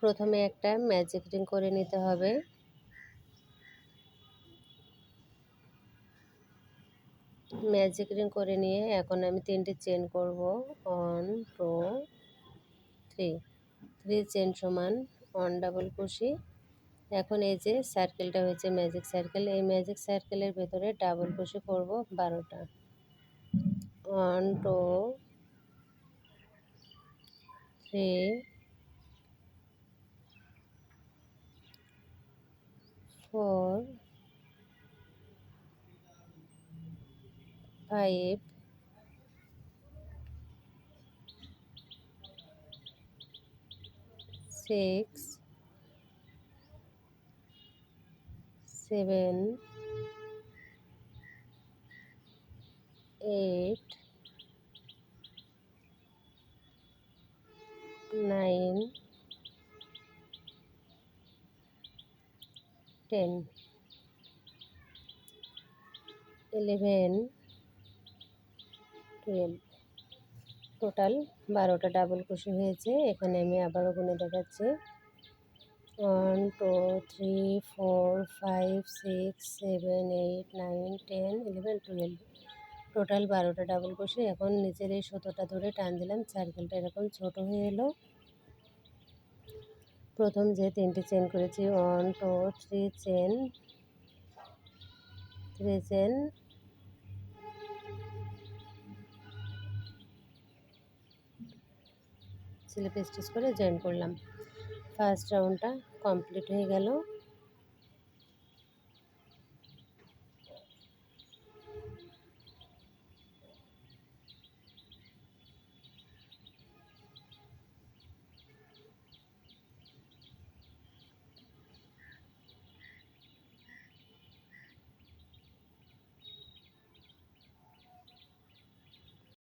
প্রথমে একটা magic ring করে নিতে হবে। ম্যাজিক রিং করে নিয়ে এখন আমি 3টে চেন করব। 1 2 3 3 চেন সমান 1 ডাবল ক্রোশে। এখন এই যে সার্কেলটা হয়েছে ম্যাজিক সার্কেল, এই ম্যাজিক সার্কেলের ভেতরে ডাবল ক্রোশে করব 12টা। 1 2 3 4 5 6 7 8 9 10 11 12 টোটাল 12টা ডাবল ক্রোশে হয়েছে। এখানে আমি আবারও গুনে দেখাচ্ছি। 1 2 3 4 5 6 7 8 9 10 11 12 টোটাল 12টা ডাবল ক্রোশে। এখন নিচের এই সুতোটা ধরে টান দিলাম, সার্কেলটা এরকম ছোট হয়ে এলো। প্রথম যে 3টে চেন করেছি 1 2 3 চেন, 3 চেন, স্লিপ স্টিচ করে জয়েন করলাম। ফার্স্ট রাউন্ডটা কমপ্লিট হয়ে গেল।